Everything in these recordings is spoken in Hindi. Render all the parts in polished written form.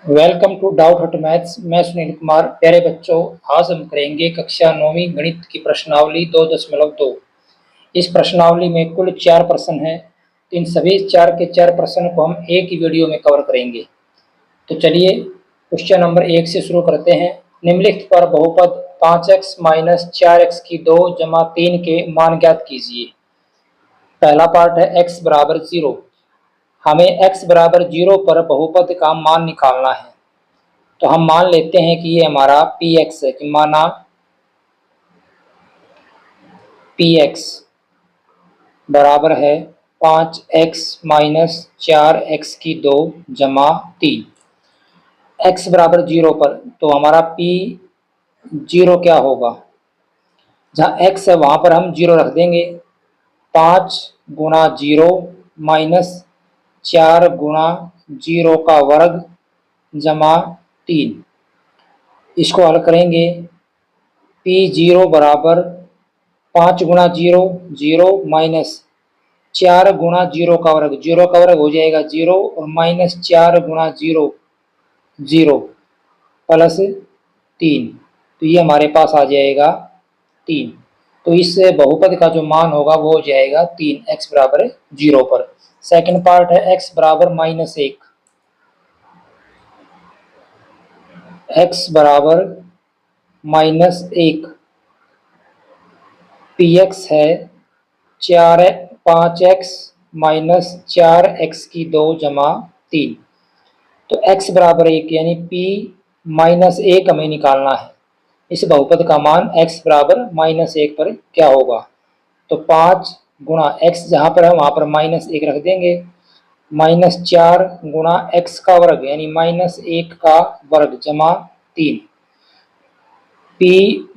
वेलकम टू डाउट हट मैथ्स। मैं सुनील कुमार। प्यारे बच्चों, आज हम करेंगे कक्षा 9वीं गणित की प्रश्नावली 2.2। इस प्रश्नावली में कुल 4 प्रश्न हैं। इन सभी 4 के 4 प्रश्न को हम एक ही वीडियो में कवर करेंगे। तो चलिए क्वेश्चन नंबर 1 से शुरू करते हैं। निम्नलिखित पर बहुपद 5x माइनस 4x की 2 जमा 3 के मान ज्ञात कीजिए। पहला पार्ट है x बराबर 0। हमें x बराबर 0 पर बहुपद का मान निकालना है। तो हम मान लेते हैं कि ये हमारा px है, कि माना px बराबर है 5x माइनस 4x की 2 जमा 3। x बराबर 0 पर तो हमारा p 0 क्या होगा, जहाँ x है वहाँ पर हम 0 रख देंगे। 5 गुणा 0 माइनस 4 गुणा 0 का वर्ग जमा 3। इसको हल करेंगे। p0 बराबर 5 गुणा 0 0 माइनस 4 गुणा 0 का वर्ग, 0 का वर्ग हो जाएगा 0 और माइनस 4 गुणा 0 0 प्लस 3। तो ये हमारे पास आ जाएगा 3। तो इस बहुपद का जो मान होगा वो हो जाएगा 3, x बराबर 0 पर। सेकंड पार्ट है x बराबर -1। x बराबर -1 px है 5x माइनस 4x की 2 जमा 3। तो x बराबर 1 यानी p -1 हमें निकालना है। इस बहुपद का मान x बराबर -1 पर क्या होगा। तो 5 गुणा x जहाँ पर है वहाँ पर -1 रख देंगे। -4 गुणा x का वर्ग यानी -1 का वर्ग जमा 3। p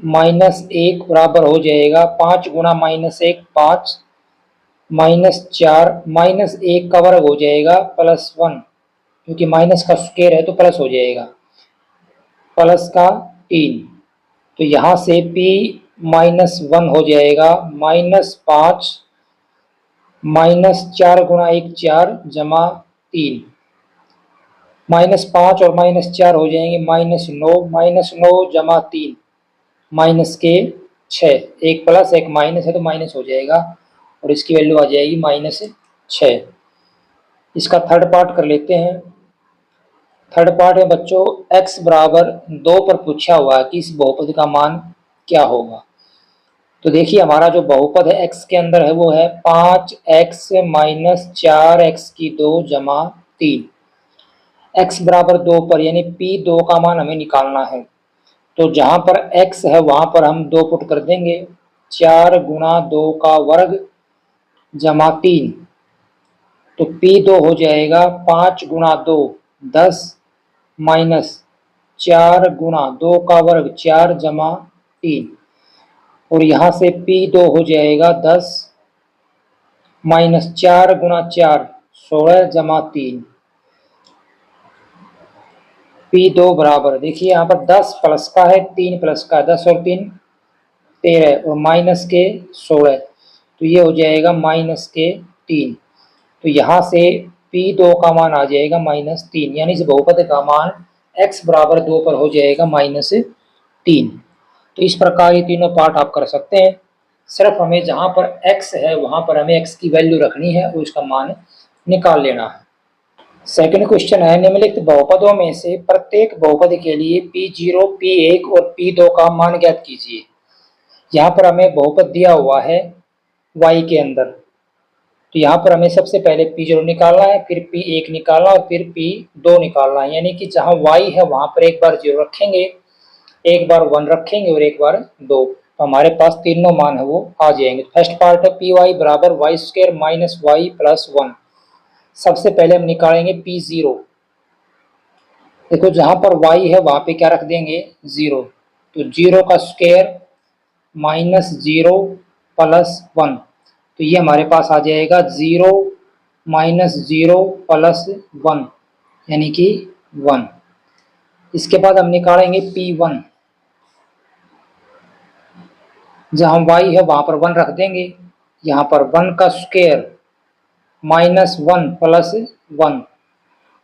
-1 बराबर हो जाएगा 5 गुणा -1 5 -4 -1 का वर्ग हो जाएगा +1, क्योंकि माइनस का स्क्वायर है तो प्लस हो जाएगा, प्लस का 3। तो यहाँ से p -1 हो जाएगा -5 -4 गुणा 1 4 जमा 3। -5 और -4 हो जाएंगे -9 -9 जमा 3 माइनस के 6। एक प्लस एक माइनस है तो माइनस हो जाएगा और इसकी वैल्यू आ जाएगी -6। इसका थर्ड पार्ट कर लेते हैं। थर्ड पार्ट है बच्चों x बराबर 2 पर पूछा हुआ है कि इस बहुपद का मान क्या होगा। तो देखिए हमारा जो बहुपद है x के अंदर है वो है 5x माइनस 4x की 2 जमा 3। x बराबर 2 पर यानी p2 का मान हमें निकालना है। तो जहां पर x है वहां पर हम 2 पुट कर देंगे। 4 गुणा 2 का वर्ग जमा 3। तो p2 हो जाएगा 5 गुणा 2 10 माइनस 4 गुणा 2 का वर्ग 4 जमा 3। और यहाँ से p2 हो जाएगा 10 माइनस 4 गुणा 4 16 जमा 3। p2 बराबर देखिए यहाँ पर 10 प्लस का है 3 प्लस का है, 10 और 3 13 और माइनस के 16। तो ये हो जाएगा -3। तो यहाँ से p2 का मान आ जाएगा -3, यानी इस बहुपद का मान x बराबर 2 पर हो जाएगा -3। तो इस प्रकार ये तीनों पार्ट आप कर सकते हैं। सिर्फ हमें जहाँ पर x है वहाँ पर हमें x की वैल्यू रखनी है और उसका मान निकाल लेना है। सेकंड क्वेश्चन है, निम्नलिखित बहुपदों में से प्रत्येक बहुपद के लिए p0, p1 और p2 का मान ज्ञात कीजिए। यहाँ पर हमें बहुपद दिया हुआ है y के अंदर। तो यहाँ पर हमें सबसे पहले p0 निकालना है, फिर p1 निकालना और फिर p2 निकालना है। यानी कि जहाँ y है वहाँ पर एक बार 0 रखेंगे, एक बार 1 रखेंगे और एक बार 2। तो हमारे पास तीनों मान है वो आ जाएंगे। फर्स्ट पार्ट है py बराबर y² माइनस y प्लस 1। सबसे पहले हम निकालेंगे p0। देखो जहाँ पर y है वहाँ पे क्या रख देंगे 0। तो 0 का स्क्वायर -0 प्लस 1। तो ये हमारे पास आ जाएगा 0 -0 प्लस 1 यानी कि 1। इसके बाद हम निकालेंगे p1। जहाँ y है वहाँ पर 1 रख देंगे। यहाँ पर 1 का स्क्वायर -1 प्लस 1।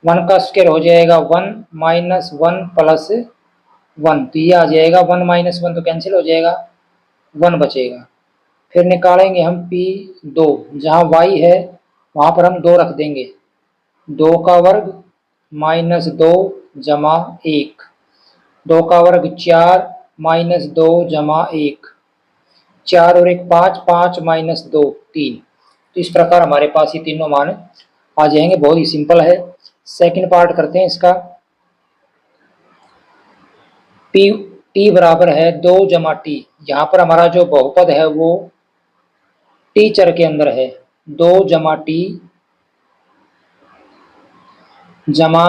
1 का स्क्वायर हो जाएगा 1 माइनस 1 प्लस 1, तो ये आ जाएगा 1 माइनस 1 तो कैंसिल हो जाएगा, 1 बचेगा। फिर निकालेंगे हम P2, जहाँ y है वहाँ पर हम 2 रख देंगे, 2 का वर्ग माइनस 2 जमा 1, 2 का वर्ग 4 माइनस 2 जमा 1, 4 और 1 5, 5 माइनस 2 3। तो इस प्रकार हमारे पास ये तीनों मान आ जाएंगे। बहुत ही सिंपल है। सेकंड पार्ट करते हैं इसका। टी बराबर है 2 जमा टी, यहाँ पर हमारा जो बहुपद है वो टी चर के अंदर है, 2 जमा टी जमा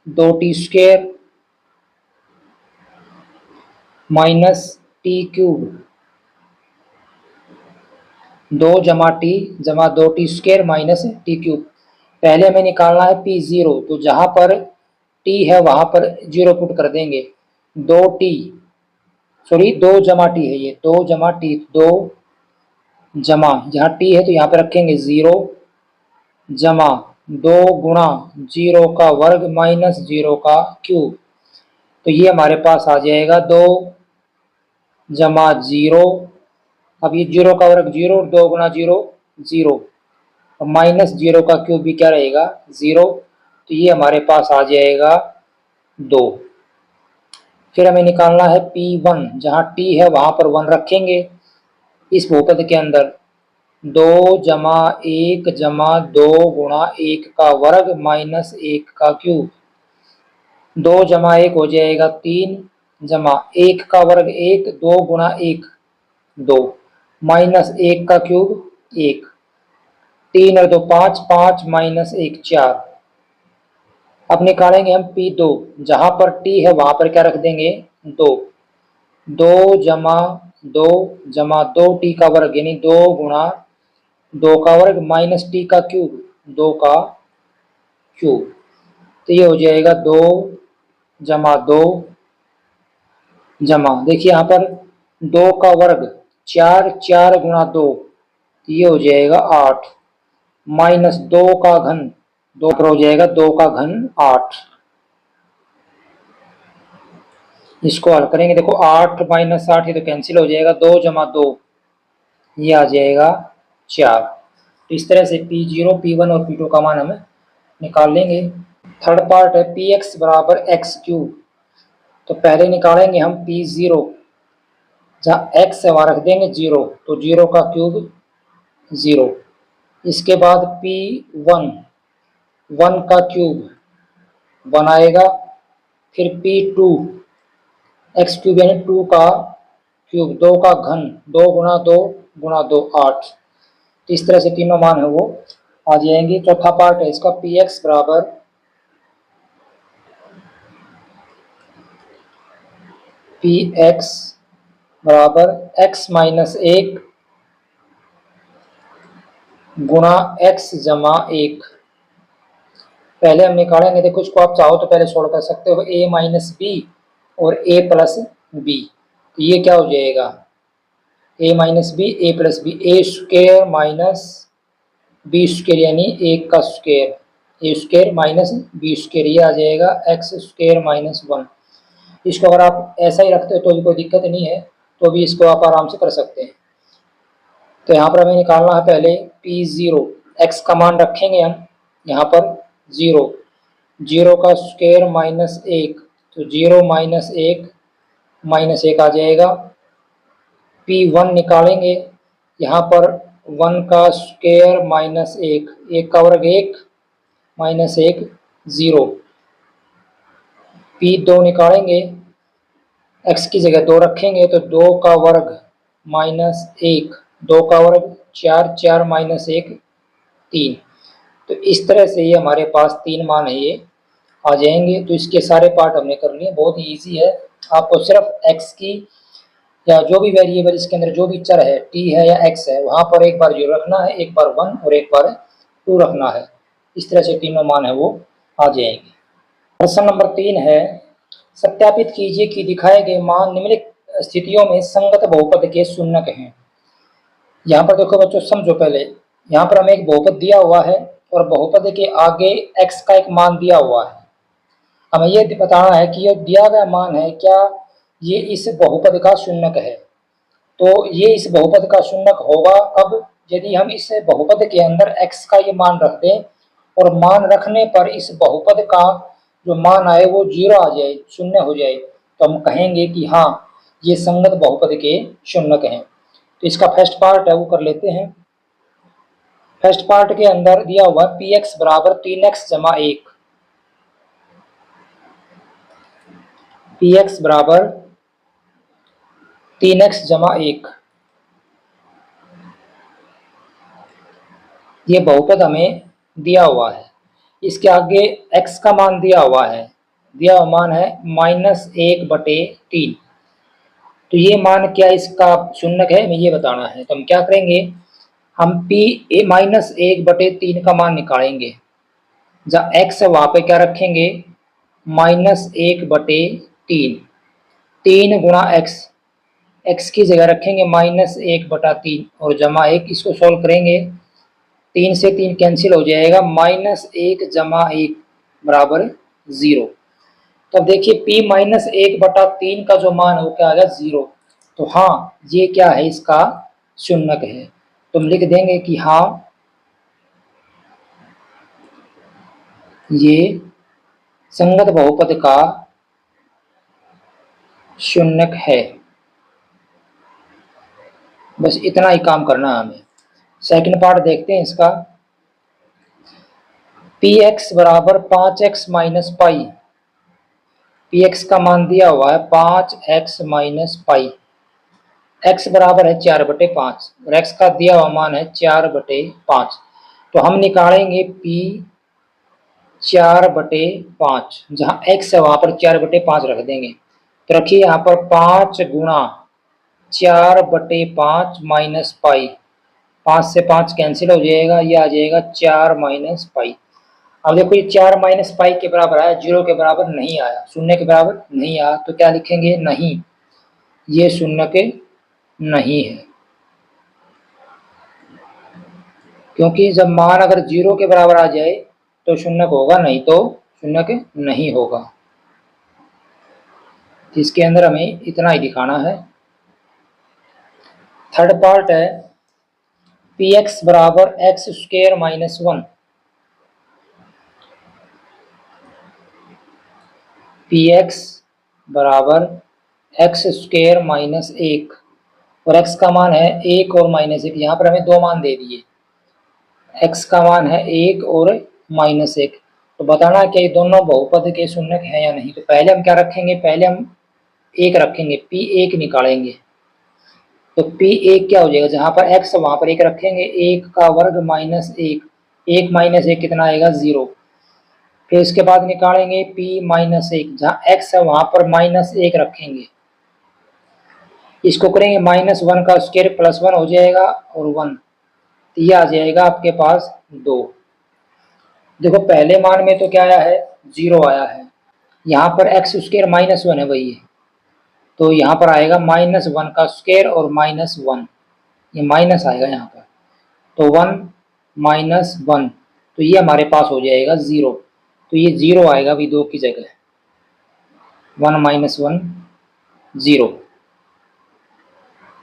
2t square minus T cube, 2 जमा टी जमा 2t square minus T cube. पहले हमें निकालना है P0, तो जहाँ पर t है वहाँ पर 0 पुट कर देंगे, 2t सॉरी 2 जमा टी है ये, 2 जमा टी, 2 जमा जहाँ टी है तो यहाँ पे रखेंगे 0 जमा 2 गुणा 0 का वर्ग माइनस 0 का क्यूब, तो ये हमारे पास आ जाएगा 2 जमा 0, अब ये 0 का वर्ग 0, 2 गुणा 0 0, और माइनस 0 का क्यूब भी क्या रहेगा 0, तो ये हमारे पास आ जाएगा 2। फिर हमें निकालना है P1, जहाँ t है वहाँ पर 1 रखेंगे इस बहुपद के अंदर, 2 जमा 1 जमा 2 गुणा 1 का वर्ग माइनस 1 का क्यूब, 2 जमा 1 हो जाएगा 3 जमा 1 का वर्ग 1, 2 गुणा 1 2 माइनस 1 का क्यूब 1, 3 और 2 5, 5 माइनस 1 4। अब निकालेंगे हम P2, जहाँ पर t है वहाँ पर क्या रख देंगे 2, 2 जमा 2 जमा 2t का वर्ग यानी 2 गुणा 2 का वर्ग माइनस टी का क्यूब, 2 का क्यूब, तो ये हो जाएगा 2 जमा 2 जमा, देखिए यहाँ पर 2 का वर्ग 4, 4 गुणा 2, तो ये हो जाएगा 8, माइनस 2 का घन, 2 पर हो जाएगा 2 का घन 8। इसको हल करेंगे, देखो 8 माइनस 8 ये तो कैंसिल हो जाएगा, 2 जमा 2 ये आ जाएगा 4। तो इस तरह से P0, P1 और P2 का मान हम निकाल लेंगे। थर्ड पार्ट है Px बराबर एक्स क्यूब, तो पहले निकालेंगे हम P0, जहाँ x है वहाँ रख देंगे 0, तो 0 का क्यूब 0, इसके बाद P1 1 का क्यूब बनाएगा, फिर P2 एक्स क्यूब यानी 2 का क्यूब, 2 का घन, 2 गुणा 2 गुणा 2 8। तो इस तरह से तीनों मान है वो आ जाएंगे। चौथा पार्ट है इसका Px बराबर Px बराबर x माइनस 1 गुणा x जमा 1। पहले हम निकालेंगे, देखो इसको आप चाहो तो पहले सोल्व कर सकते हो, a माइनस बी और a प्लस बी, तो ये क्या हो जाएगा a minus B A plus B, A square minus B square यानी 1 का square, A square minus B square, ये आ जाएगा एक्स स्क्वेयर माइनस 1। इसको अगर आप ऐसा ही रखते हो तो भी कोई दिक्कत नहीं है, तो भी इसको आप आराम से कर सकते हैं। तो यहाँ पर हमें निकालना है पहले P0, x का मान रखेंगे हम यहाँ पर 0, 0 का स्क्वायर माइनस 1, तो 0 माइनस 1 माइनस 1 आ जाएगा। P1 निकालेंगे, यहाँ पर 1 का स्क्वायर माइनस 1, 1 का वर्ग 1 माइनस 1 0। P2 निकालेंगे, x की जगह 2 रखेंगे तो 2 का वर्ग माइनस 1, 2 का वर्ग 4, 4 माइनस 1 3। तो इस तरह से ये हमारे पास 3 मान है ये आ जाएंगे। तो इसके सारे पार्ट हमने कर लिए, बहुत ही ईजी है। आपको सिर्फ x की या जो भी वेरिएबल इसके अंदर जो भी चर है t है या x है वहाँ पर एक बार 0 रखना है, एक बार 1 और एक बार 2 रखना है। इस तरह से तीनों मान है वो आ जाएंगे। प्रश्न नंबर 3 है, सत्यापित कीजिए कि दिखाए गए मान निम्नलिखित स्थितियों में संगत बहुपद के शून्यक हैं। यहाँ पर देखो बच्चों, समझो पहले, यहाँ पर हमें एक बहुपद दिया हुआ है और बहुपद के आगे x का एक मान दिया हुआ है। हमें ये बताना है कि ये दिया गया मान है क्या ये इस बहुपद का शून्यक है। तो ये इस बहुपद का शून्यक होगा कब, यदि हम इस बहुपद के अंदर x का ये मान रख दें और मान रखने पर इस बहुपद का जो मान आए वो 0 आ जाए, शून्य हो जाए, तो हम कहेंगे कि हाँ ये संगत बहुपद के शून्यक हैं। तो इसका फर्स्ट पार्ट है वो कर लेते हैं। फर्स्ट पार्ट के अंदर दिया हुआ पी एक्स बराबर 3x जमा 1, पी एक्स बराबर 3x जमा 1, ये बहुपद हमें दिया हुआ है। इसके आगे x का मान दिया हुआ है, दिया हुआ मान है -1/3। तो ये मान क्या इसका शून्यक है, हमें ये बताना है। तो हम क्या करेंगे, हम p -1/3 का मान निकालेंगे। जहाँ x है वहां पे क्या रखेंगे, -1/3, 3 गुणा x की जगह रखेंगे -1/3 और जमा 1, इसको सोल्व करेंगे 3 से 3 कैंसिल हो जाएगा, -1 जमा 1 बराबर 0। तो अब देखिए p -1/3 का जो मान है वो क्या आ गया 0। तो हाँ ये क्या है इसका शून्यक है। तो हम लिख देंगे कि हाँ ये संगत बहुपद का शून्यक है। बस इतना ही काम करना है हमें। सेकंड पार्ट देखते हैं इसका। पी एक्स बराबर 5x minus pi, P x का मान दिया हुआ है 5x माइनस पाई, x बराबर है 4/5 और x का दिया हुआ मान है 4/5। तो हम निकालेंगे p 4/5, जहाँ x है वहां पर 4/5 रख देंगे। तो रखिए यहाँ पर 5 गुणा 4/5 माइनस पाई, 5 से 5 कैंसिल हो जाएगा, ये आ जाएगा 4 माइनस पाई। अब देखो ये 4 माइनस पाई के बराबर आया, 0 के बराबर नहीं आया, शून्य के बराबर नहीं आया। तो क्या लिखेंगे, नहीं, ये शून्य के नहीं है, क्योंकि जब मान अगर 0 के बराबर आ जाए तो शून्य होगा, नहीं तो शून्य के नहीं होगा। इसके अंदर हमें इतना ही दिखाना है। थर्ड पार्ट है पी एक्स बराबर x² माइनस 1, पी एक्स बराबर x² माइनस 1 और x का मान है 1 और -1। यहाँ पर हमें दो मान दे दिए, x का मान है 1 और -1। तो बताना क्या ये दोनों बहुपद के शून्यक हैं या नहीं। तो पहले हम क्या रखेंगे, पहले हम 1 रखेंगे, p1 निकालेंगे। तो p1 क्या हो जाएगा, जहाँ पर x वहां पर 1 रखेंगे, 1 का वर्ग -1, 1 माइनस 1 कितना आएगा 0। फिर इसके बाद निकालेंगे p-1, जहाँ x है वहां पर -1 रखेंगे, इसको करेंगे -1 का स्क्वायर प्लस 1 हो जाएगा और 1, तो ये आ जाएगा आपके पास 2। देखो पहले मान में तो क्या आया है, 0 आया है, यहाँ पर x² -1 है वही है, तो यहाँ पर आएगा -1 का स्क्वायर और -1, ये माइनस आएगा यहाँ पर, तो 1 -1, तो ये हमारे पास हो जाएगा 0। तो ये 0 आएगा अभी 2 की जगह, 1 -1 0।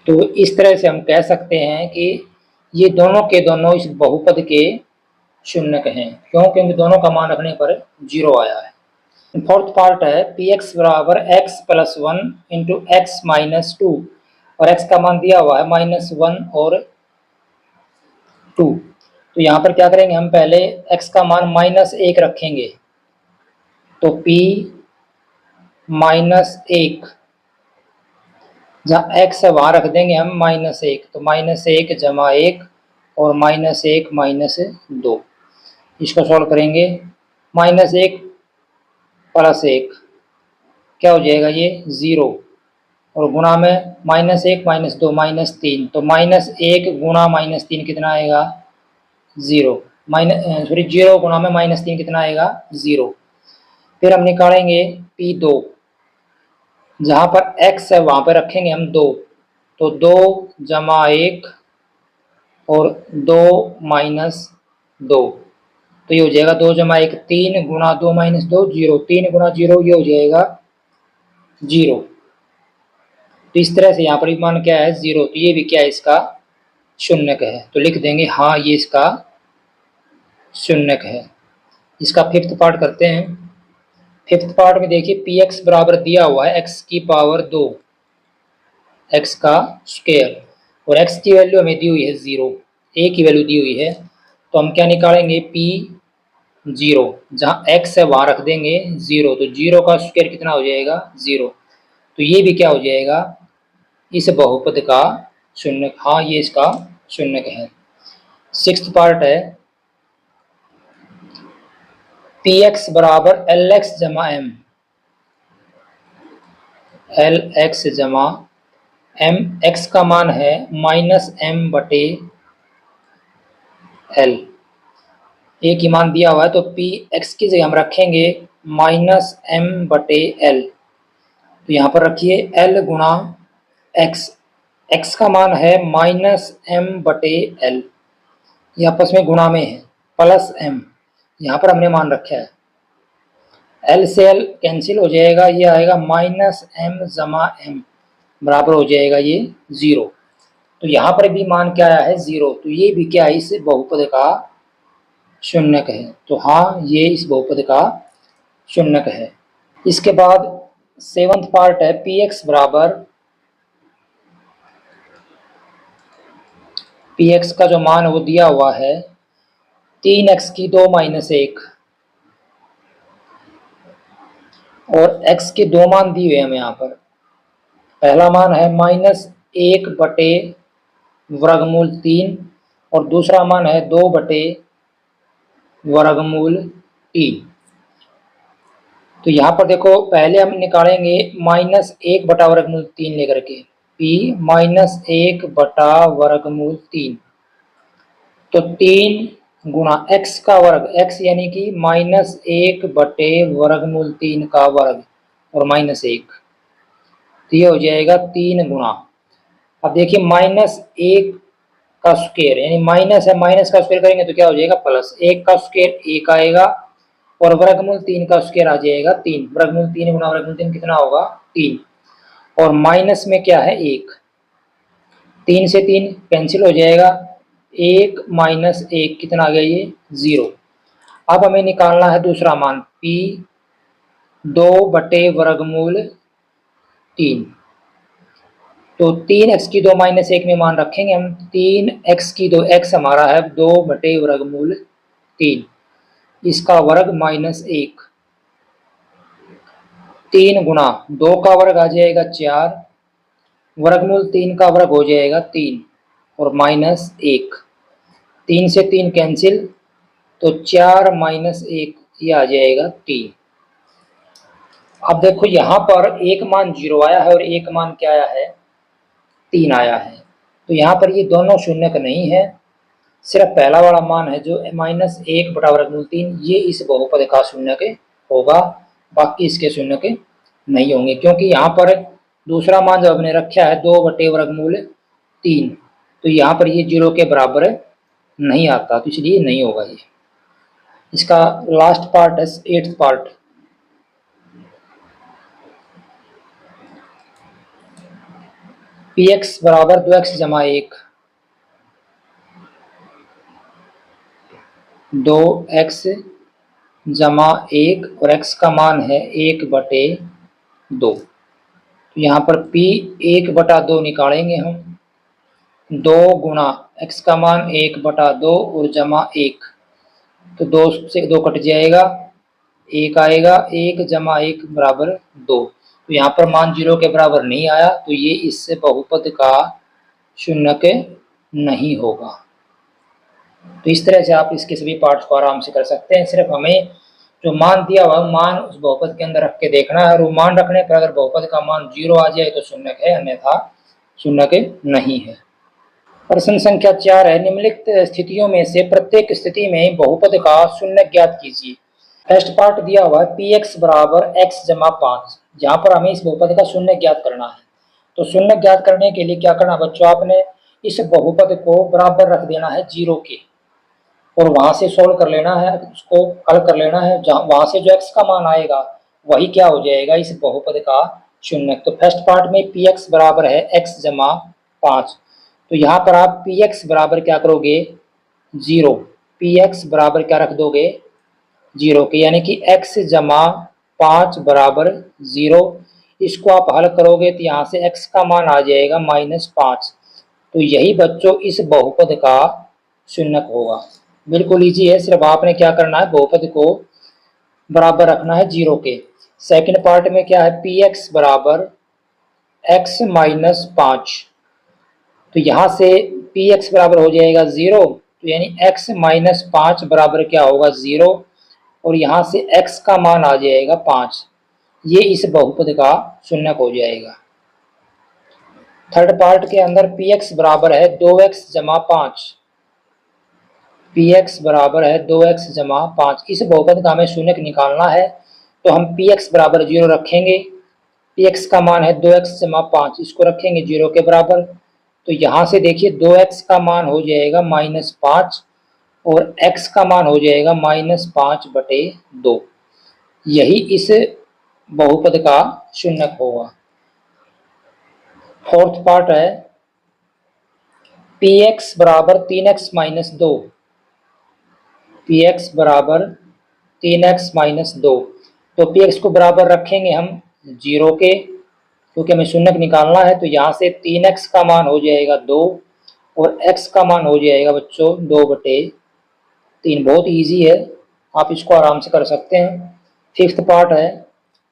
तो इस तरह से हम कह सकते हैं कि ये दोनों के दोनों इस बहुपद के शून्यक हैं, क्यों, क्योंकि दोनों का मान रखने पर 0 आया है। फोर्थ पार्ट है पी एक्स बराबर x+1 इंटू एक्स माइनस 2 और x का मान दिया हुआ है -1 और 2। तो यहाँ पर क्या करेंगे, हम पहले x का मान -1 रखेंगे, तो p -1, जहाँ x है वहां रख देंगे हम -1, तो -1 जमा 1 और -1 -2, इसको सॉल्व करेंगे, -1 प्लस 1 क्या हो जाएगा ये 0 और गुणा में -1 -2 -3, तो -1 गुणा -3 कितना आएगा 0, सॉरी 0 गुणा में -3 कितना आएगा 0। फिर हम निकालेंगे p2, जहाँ पर x है वहां पर रखेंगे हम 2, तो 2 जमा 1 और 2 -2, तो ये हो जाएगा 2 जमा 1 3 गुणा 2 माइनस 2 0, 3 गुणा 0 ये हो जाएगा 0। तो इस तरह से यहाँ पर मान क्या है 0, तो ये भी क्या है इसका शून्यक है। तो लिख देंगे हाँ ये इसका शून्यक है। इसका फिफ्थ पार्ट करते हैं। फिफ्थ पार्ट में देखिए पी एक्स बराबर दिया हुआ है एक्स की पावर 2 एक्स का स्क्वायर, और एक्स की वैल्यू हमें दी हुई है 0, ए की वैल्यू दी हुई है। तो हम क्या निकालेंगे पी 0, जहाँ एक्स है वहाँ रख देंगे 0, तो 0 का स्क्वायर कितना हो जाएगा 0। तो ये भी क्या हो जाएगा इस बहुपद का शून्यक, हाँ ये इसका शून्यक है। सिक्स्थ पार्ट है पी एक्स बराबर एल एक्स जमा एम, एल एक्स जमा एम, एक्स का मान है माइनस एम बटे एल, ए की मान दिया हुआ है, तो पी एक्स की जगह हम रखेंगे माइनस एम बटे एल। तो यहाँ पर रखिए एल गुणा एक्स, एक्स का मान है माइनस एम बटे एल, ये आपस में गुणा में है, प्लस एम, यहाँ पर हमने मान रखा है। एल से एल कैंसिल हो जाएगा, ये आएगा माइनस एम जमा एम बराबर हो जाएगा ये 0। तो यहाँ पर भी मान क्या आया है 0, तो ये भी क्या है इस बहुपद का शून्यक है। तो हाँ ये इस बहुपद का शून्यक है। इसके बाद सेवंथ पार्ट है पी एक्स बराबर, पी एक्स का जो मान वो दिया हुआ है 3x की 2 माइनस 1, और x के दो मान दिए हुए हमें यहाँ पर। पहला मान है -1 बटे वर्गमूल 3, और दूसरा मान है 2 बटे वर्गमूल 3। तो यहाँ पर देखो पहले हम निकालेंगे -1 बटा वर्गमूल 3 लेकर के, p -1 बटा वर्गमूल 3, तो 3 गुणा x का वर्ग, x यानी कि -1 बटे वर्गमूल 3 का वर्ग और -1, तो ये हो जाएगा 3 गुणा। अब देखिए -1 का स्क्वायर यानी माइनस है, माइनस का स्क्वायर करेंगे तो क्या हो जाएगा प्लस, 1 का स्क्वायर 1 आएगा, और वर्गमूल 3 का स्क्वायर आ जाएगा 3, वर्गमूल 3 गुणा वर्गमूल 3 कितना होगा 3, और माइनस में क्या है 1, 3 से 3 कैंसिल हो जाएगा, 1 माइनस 1 कितना आ गया ये 0। अब हमें निकालना है दूसरा मान p 2 बटे वर्गमूल 3, तो 3x की 2 माइनस 1 में मान रखेंगे हम, 3x की 2, x हमारा है 2 बटे वर्गमूल 3, इसका वर्ग -1, 3 गुणा 2 का वर्ग आ जाएगा 4, वर्गमूल 3 का वर्ग हो जाएगा 3, और -1, 3 से 3 कैंसिल, तो 4 माइनस 1 ये आ जाएगा 3। अब देखो यहाँ पर एक मान 0 आया है और एक मान क्या आया है 3 आया है, तो यहाँ पर ये दोनों शून्यक नहीं है, सिर्फ पहला वाला मान है जो -1 बटा वर्गमूल 3, ये इस बहुपद का शून्यक होगा, बाकी इसके शून्यक नहीं होंगे, क्योंकि यहाँ पर दूसरा मान जब हमने रखा है 2 बटे वर्गमूल 3, तो यहाँ पर ये 0 के बराबर नहीं आता, तो इसलिए नहीं होगा ये। इसका लास्ट पार्ट है 8th पार्ट, पी एक्स बराबर 2x जमा 1, 2x जमा 1, और x का मान है 1 बटे 2, तो यहाँ पर p 1 बटा 2 निकालेंगे हम, 2 गुणा x का मान 1 बटा 2 और जमा 1, तो 2 से 2 कट जाएगा, 1 आएगा, 1 जमा 1 बराबर 2, तो यहाँ पर मान 0 के बराबर नहीं आया, तो ये इससे बहुपद का शून्यक नहीं होगा। तो इस तरह से आप इसके सभी पार्ट्स को आराम से कर सकते हैं। सिर्फ हमें जो मान दिया हुआ मान उस बहुपद के अंदर रख के देखना है, और वो मान रखने पर अगर बहुपद का मान 0 आ जाए तो शून्यक है, अन्यथा शून्यक नहीं है। प्रश्न संख्या 4 है, निम्नलिखित स्थितियों में से प्रत्येक स्थिति में बहुपद का शून्यक ज्ञात कीजिए। फर्स्ट पार्ट दिया हुआ है पी एक्स बराबर x जमा 5, जहाँ पर हमें इस बहुपद का शून्य ज्ञात करना है। तो शून्य ज्ञात करने के लिए क्या करना बच्चों, आपने इस बहुपद को बराबर रख देना है 0 के, और वहां से सोल्व कर लेना है, उसको हल कर लेना है, जहाँ वहां से जो x का मान आएगा वही क्या हो जाएगा, इस बहुपद का शून्यक। तो फर्स्ट पार्ट में पी एक्स बराबर है x जमा 5, तो यहाँ पर आप पी एक्स बराबर क्या करोगे 0, पी एक्स बराबर क्या रख दोगे 0 के, यानी कि x जमा 5 बराबर 0। इसको आप हल करोगे तो यहाँ से x का मान आ जाएगा -5। तो यही बच्चों इस बहुपद का शून्यक होगा। बिल्कुल इजी है, सिर्फ आपने क्या करना है, बहुपद को बराबर रखना है 0 के। सेकंड पार्ट में क्या है, पी एक्स बराबर x -5, तो यहाँ से पी एक्स बराबर हो जाएगा 0, तो यानी x -5 बराबर क्या होगा 0, और यहाँ से x का मान आ जाएगा 5। ये इस बहुपद का शून्यक हो जाएगा। थर्ड पार्ट के अंदर पी एक्स बराबर है 2x जमा 5, पी एक्स बराबर है 2x जमा 5। इस बहुपद का हमें शून्यक निकालना है, तो हम पी एक्स बराबर 0 रखेंगे, पी एक्स का मान है 2x जमा 5, इसको रखेंगे 0 के बराबर। तो यहाँ से देखिए 2x का मान हो जाएगा -5 और x का मान हो जाएगा -5/2। यही इस बहुपद का शून्यक होगा। फोर्थ पार्ट है पी एक्स बराबर 3x - 2, पी एक्स बराबर 3x - 2। तो पी एक्स को बराबर रखेंगे हम 0 के, क्योंकि हमें शून्यक निकालना है। तो यहाँ से 3x का मान हो जाएगा 2 और x का मान हो जाएगा बच्चों 2/3। बहुत इजी है, आप इसको आराम से कर सकते हैं। फिफ्थ पार्ट है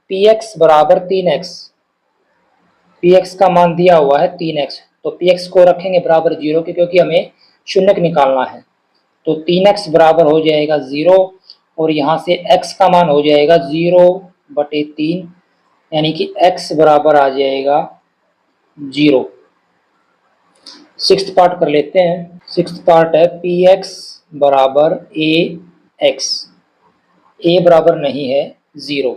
पी एक्स बराबर 3x, पी एक्स का मान दिया हुआ है 3x, तो पी एक्स को रखेंगे बराबर 0 के, क्योंकि हमें शून्यक निकालना है। तो 3x बराबर हो जाएगा 0 और यहाँ से x का मान हो जाएगा 0/3, यानी कि x बराबर आ जाएगा 0। सिक्स्थ पार्ट कर लेते हैं। सिक्स्थ पार्ट है पी एक्स बराबर ax, a बराबर नहीं है 0,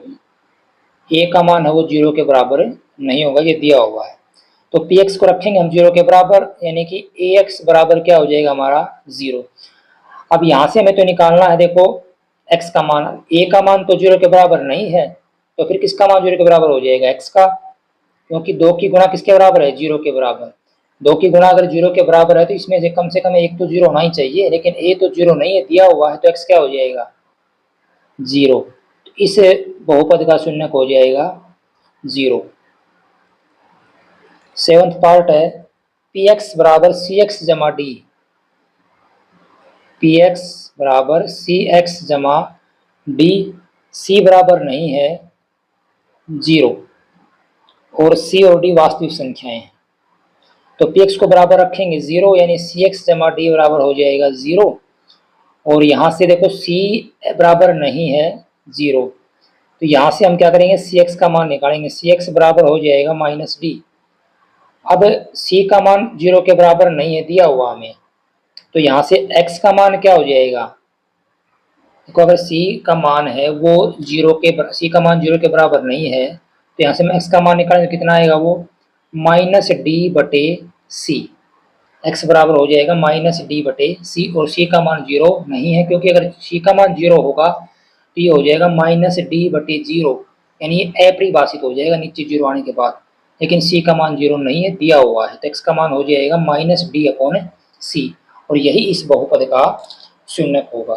a का मान है वो 0 के बराबर नहीं होगा, ये दिया हुआ है। तो px को रखेंगे हम 0 के बराबर, यानी कि ax बराबर क्या हो जाएगा हमारा 0। अब यहाँ से हमें तो निकालना है, देखो x का मान, a का मान तो 0 के बराबर नहीं है, तो फिर किसका मान 0 के बराबर हो जाएगा x का, क्योंकि 2 की गुणा किसके बराबर है 0 के बराबर। 2 की गुणा अगर 0 के बराबर है तो इसमें से कम एक तो 0 होना ही चाहिए, लेकिन a तो 0 नहीं है, दिया हुआ है, तो x क्या हो जाएगा 0। इस बहुपद का शून्यक हो जाएगा 0। सेवंथ पार्ट है पी एक्स बराबर सी एक्स जमा डी, पी एक्स बराबर सी एक्स जमा डी। सी बराबर नहीं है 0 और सी और डी वास्तविक संख्याएं हैं, तो पी एक्स को बराबर रखेंगे 0, यानी सी एक्स जमा डी बराबर हो जाएगा 0। और यहाँ से देखो सी बराबर नहीं है 0, तो यहाँ से हम क्या करेंगे सी एक्स का मान निकालेंगे, सी एक्स बराबर हो जाएगा -d। अब c का मान 0 के बराबर नहीं है दिया हुआ हमें, तो यहाँ से x का मान क्या हो जाएगा, देखो अगर c का मान है वो c का मान 0 के बराबर नहीं है, तो यहाँ से मैं x का मान निकालें तो कितना आएगा वो -d/c। x बराबर हो जाएगा -d/c, और c का मान 0 नहीं है, क्योंकि अगर c का मान 0 होगा तो ये हो जाएगा -d/0, यानी ये अपरिभाषित हो जाएगा नीचे 0 आने के बाद। लेकिन c का मान 0 नहीं है, दिया हुआ है, तो x का मान हो जाएगा -d/c, और यही इस बहुपद का शून्यक होगा।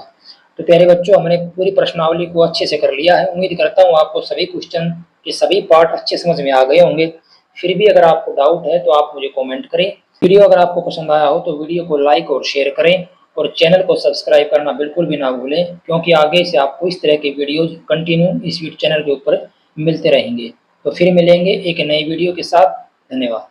तो प्यारे बच्चों, हमने पूरी प्रश्नावली को अच्छे से कर लिया है। उम्मीद करता हूँ आपको सभी क्वेश्चन के सभी पार्ट अच्छे समझ में आ गए होंगे। फिर भी अगर आपको डाउट है तो आप मुझे कमेंट करें। वीडियो अगर आपको पसंद आया हो तो वीडियो को लाइक और शेयर करें, और चैनल को सब्सक्राइब करना बिल्कुल भी ना भूलें, क्योंकि आगे से आपको इस तरह के वीडियोज कंटिन्यू इस चैनल के ऊपर मिलते रहेंगे। तो फिर मिलेंगे एक नई वीडियो के साथ। धन्यवाद।